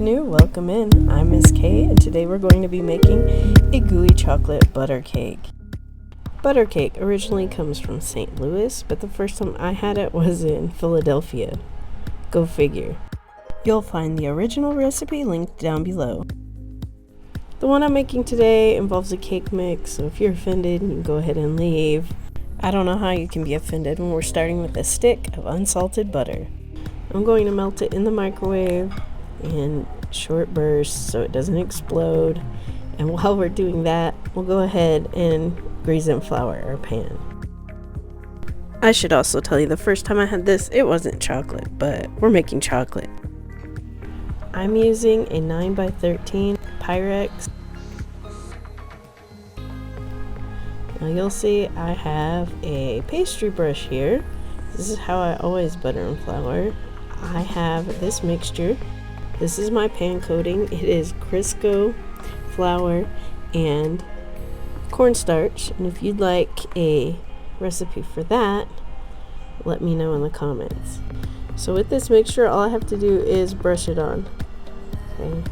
new, welcome in. I'm Miss K, and today we're going to be making a gooey chocolate butter cake. Butter cake originally comes from St. Louis, but the first time I had it was in Philadelphia. Go figure. You'll find the original recipe linked down below. The one I'm making today involves a cake mix, so if you're offended, you can go ahead and leave. I don't know how you can be offended when we're starting with a stick of unsalted butter. I'm going to melt it in the microwave in short bursts so it doesn't explode. And while we're doing that, we'll go ahead and grease and flour our pan. I should also tell you the first time I had this, it wasn't chocolate, but we're making chocolate. I'm using a 9x13 Pyrex. Now you'll see I have a pastry brush here. This is how I always butter and flour. I have this mixture. This is my pan coating. It is Crisco flour and cornstarch. And if you'd like a recipe for that, let me know in the comments. So with this mixture, all I have to do is brush it on. Okay.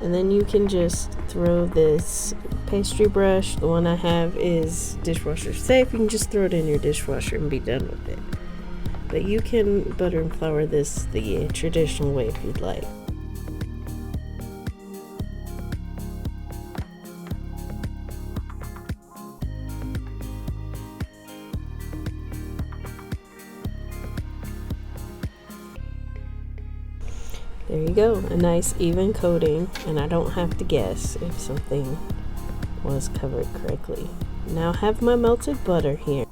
And then you can just throw this pastry brush. The one I have is dishwasher safe. You can just throw it in your dishwasher and be done with it. But you can butter and flour this the traditional way if you'd like. There you go, a nice even coating, and I don't have to guess if something was covered correctly. Now I have my melted butter here.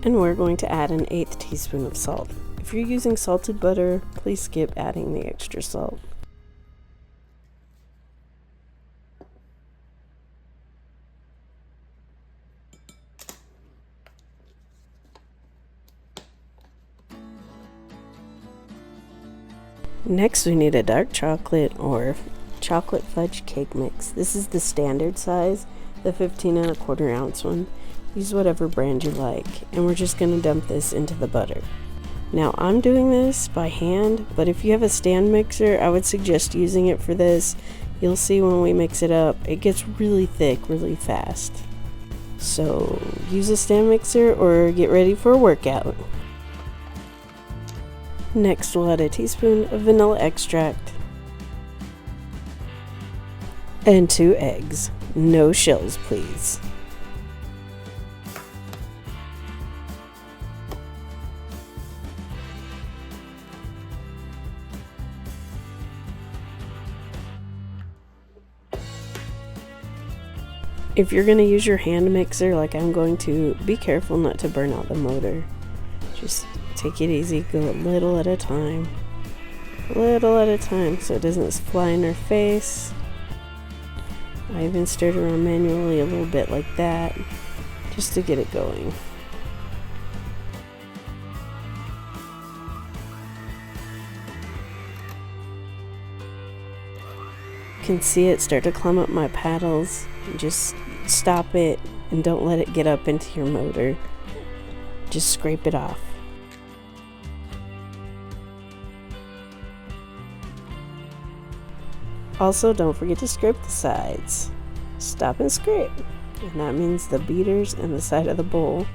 And we're going to add an 1/8 teaspoon of salt. If you're using salted butter, please skip adding the extra salt. Next, we need a dark chocolate or chocolate fudge cake mix. This is the standard size, the 15 1/4 ounce one. Use whatever brand you like, and we're just going to dump this into the butter. Now I'm doing this by hand, but if you have a stand mixer, I would suggest using it for this. You'll see when we mix it up, it gets really thick really fast. So use a stand mixer or get ready for a workout. Next, we'll add a teaspoon of vanilla extract and 2 eggs. No shells, please. If you're going to use your hand mixer like I'm going to, be careful not to burn out the motor. Just take it easy, go a little at a time. Little at a time so it doesn't fly in our face. I even stirred around manually a little bit like that, just to get it going. You can see it start to climb up my paddles. Just stop it and don't let it get up into your motor. Just scrape it off. Also, don't forget to scrape the sides. Stop and scrape. And that means the beaters and the side of the bowl.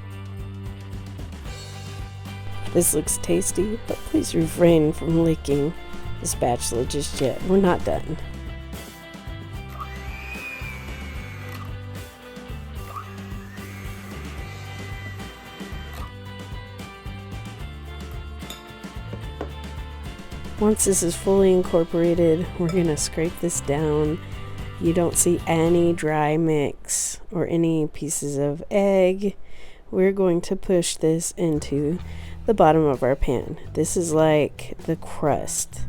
This looks tasty, but please refrain from licking the spatula just yet. We're not done. Once this is fully incorporated, we're going to scrape this down. You don't see any dry mix or any pieces of egg. We're going to push this into the bottom of our pan. This is like the crust,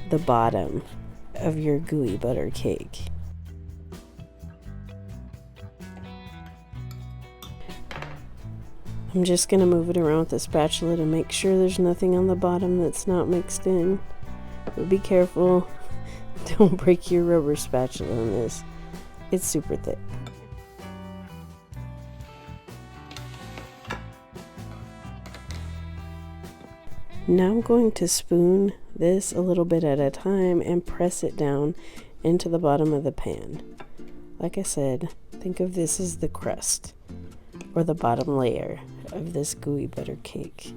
the bottom of your gooey butter cake. I'm just going to move it around with the spatula to make sure there's nothing on the bottom that's not mixed in. But be careful, don't break your rubber spatula on this. It's super thick. Now I'm going to spoon this a little bit at a time and press it down into the bottom of the pan. Like I said, think of this as the crust or the bottom layer of this gooey butter cake.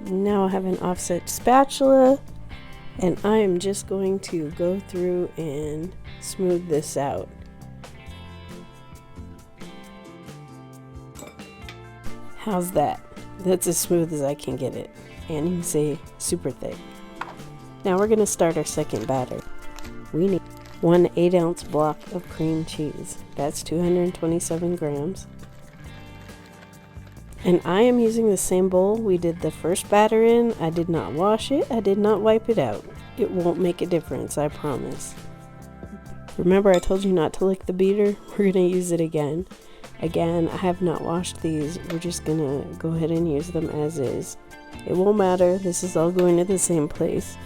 Now I have an offset spatula, and I am just going to go through and smooth this out. How's that? That's as smooth as I can get it, and you can say super thick. Now we're going to start our second batter. We need 1 8-ounce block of cream cheese. That's 227 grams. And I am using the same bowl we did the first batter in. I did not wash it. I did not wipe it out. It won't make a difference, I promise. Remember I told you not to lick the beater? We're going to use it again. Again, I have not washed these. We're just going to go ahead and use them as is. It won't matter. This is all going to the same place.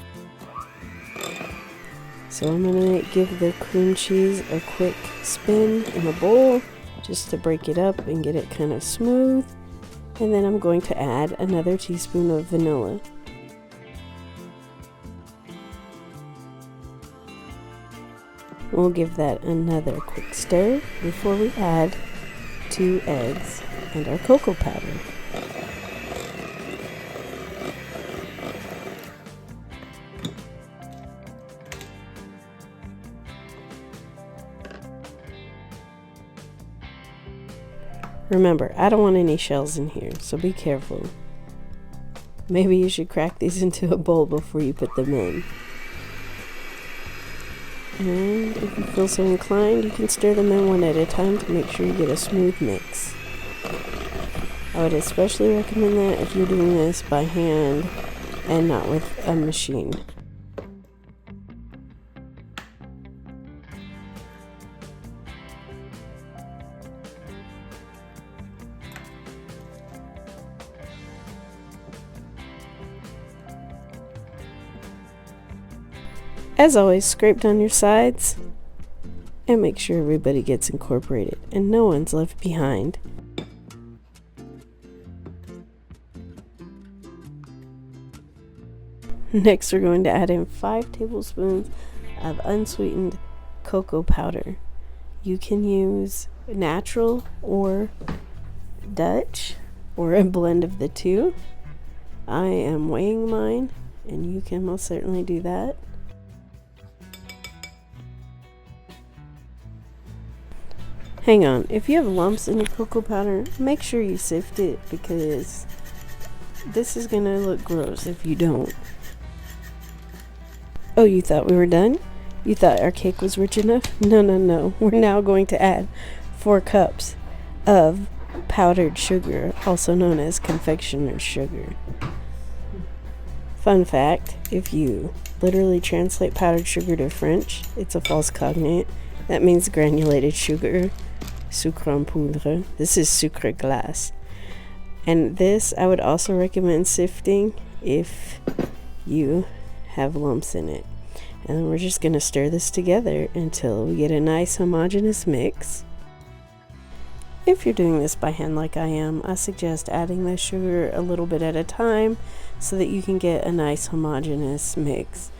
So I'm going to give the cream cheese a quick spin in the bowl just to break it up and get it kind of smooth. And then I'm going to add another teaspoon of vanilla. We'll give that another quick stir before we add 2 eggs and our cocoa powder. Remember, I don't want any shells in here, so be careful. Maybe you should crack these into a bowl before you put them in. And if you feel so inclined, you can stir them in one at a time to make sure you get a smooth mix. I would especially recommend that if you're doing this by hand and not with a machine. As always, scrape down your sides and make sure everybody gets incorporated and no one's left behind. Next, we're going to add in 5 tablespoons of unsweetened cocoa powder. You can use natural or Dutch or a blend of the two. I am weighing mine, and you can most certainly do that. Hang on, if you have lumps in your cocoa powder, make sure you sift it because this is gonna look gross if you don't. Oh, you thought we were done? You thought our cake was rich enough? No. We're now going to add 4 cups of powdered sugar, also known as confectioner's sugar. Fun fact, if you literally translate powdered sugar to French, it's a false cognate. That means granulated sugar. Sucre en poudre. This is sucre glace. And this I would also recommend sifting if you have lumps in it. And then we're just going to stir this together until we get a nice homogeneous mix. If you're doing this by hand like I am, I suggest adding the sugar a little bit at a time so that you can get a nice homogeneous mix.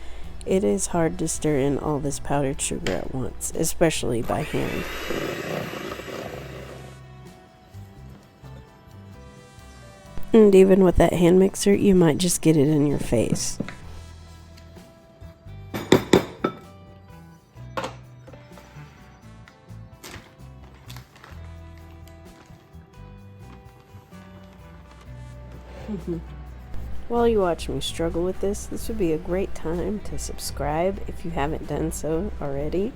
It is hard to stir in all this powdered sugar at once, especially by hand. And even with that hand mixer, you might just get it in your face. While you watch me struggle with this would be a great time to subscribe if you haven't done so already.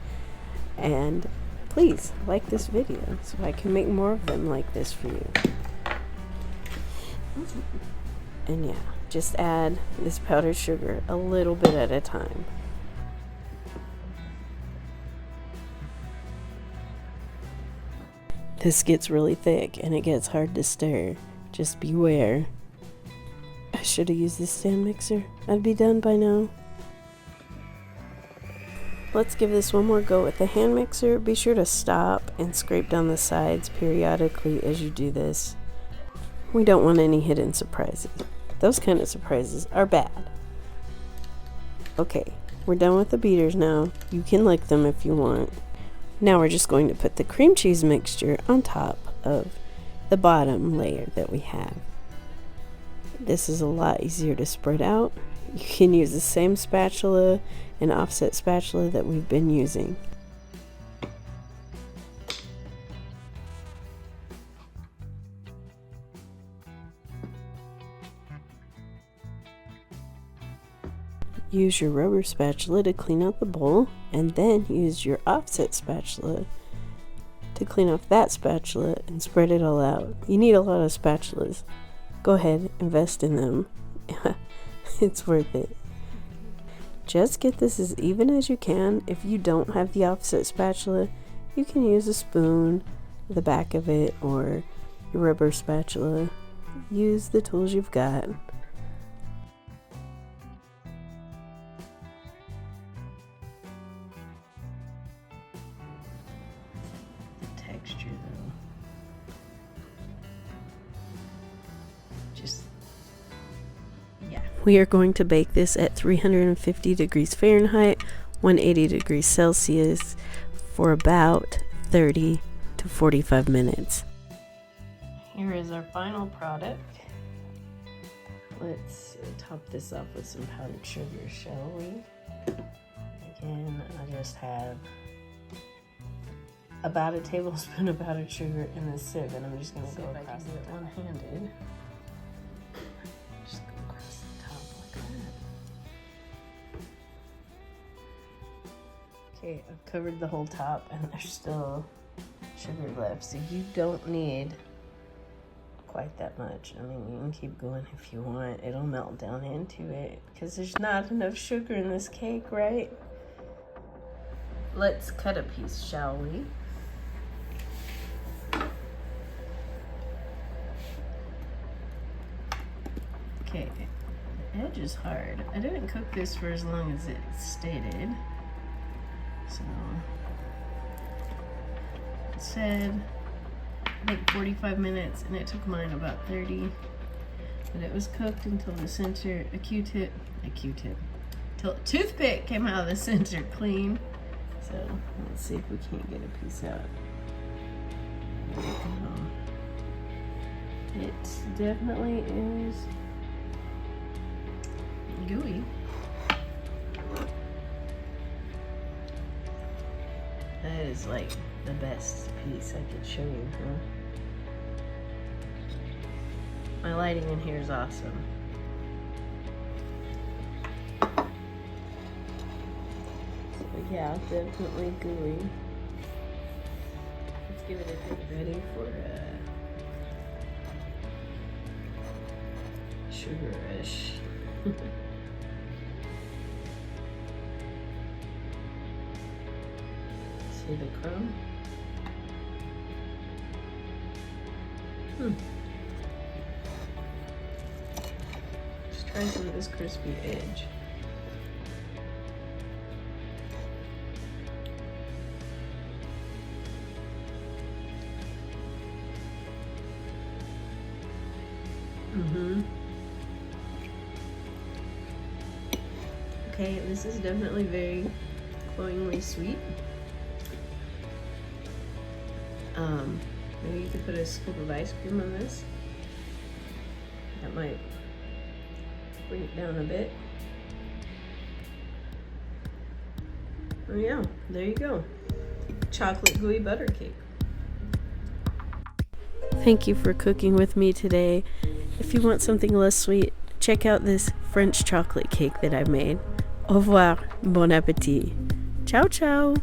And please like this video so I can make more of them like this for you. And yeah, just add this powdered sugar a little bit at a time. This gets really thick and it gets hard to stir. Just beware. I should have used this stand mixer. I'd be done by now. Let's give this one more go with the hand mixer. Be sure to stop and scrape down the sides periodically as you do this. We don't want any hidden surprises. Those kind of surprises are bad. Okay, we're done with the beaters now. You can lick them if you want. Now we're just going to put the cream cheese mixture on top of the bottom layer that we have. This is a lot easier to spread out. You can use the same spatula and offset spatula that we've been using. Use your rubber spatula to clean out the bowl, and then use your offset spatula to clean off that spatula and spread it all out. You need a lot of spatulas. Go ahead, invest in them. It's worth it. Just get this as even as you can. If you don't have the offset spatula, you can use a spoon, the back of it, or your rubber spatula. Use the tools you've got. The texture though. We are going to bake this at 350 degrees Fahrenheit, 180 degrees Celsius for about 30 to 45 minutes. Here is our final product. Let's top this off with some powdered sugar, shall we? Again, I just have about a tablespoon of powdered sugar in the sieve, and I'm just going to go across it one-handed. Okay, I've covered the whole top and there's still sugar left, so you don't need quite that much. I mean, you can keep going if you want. It'll melt down into it because there's not enough sugar in this cake, right? Let's cut a piece, shall we? Okay, the edge is hard. I didn't cook this for as long as it stated. So it said I think 45 minutes, and it took mine about 30. But it was cooked until the center, till a toothpick came out of the center clean. So let's see if we can't get a piece out. There we go. It definitely is gooey. That is like the best piece I could show you, huh? My lighting in here is awesome. So yeah, definitely gooey. Let's give it a take. Ready for sugar-ish. See the crumb? Just try some of this crispy edge. Okay, this is definitely very cloyingly sweet. Maybe you could put a scoop of ice cream on this. That might bring it down a bit. Oh yeah, there you go. Chocolate gooey butter cake. Thank you for cooking with me today. If you want something less sweet, check out this French chocolate cake that I made. Au revoir, bon appétit. Ciao, ciao.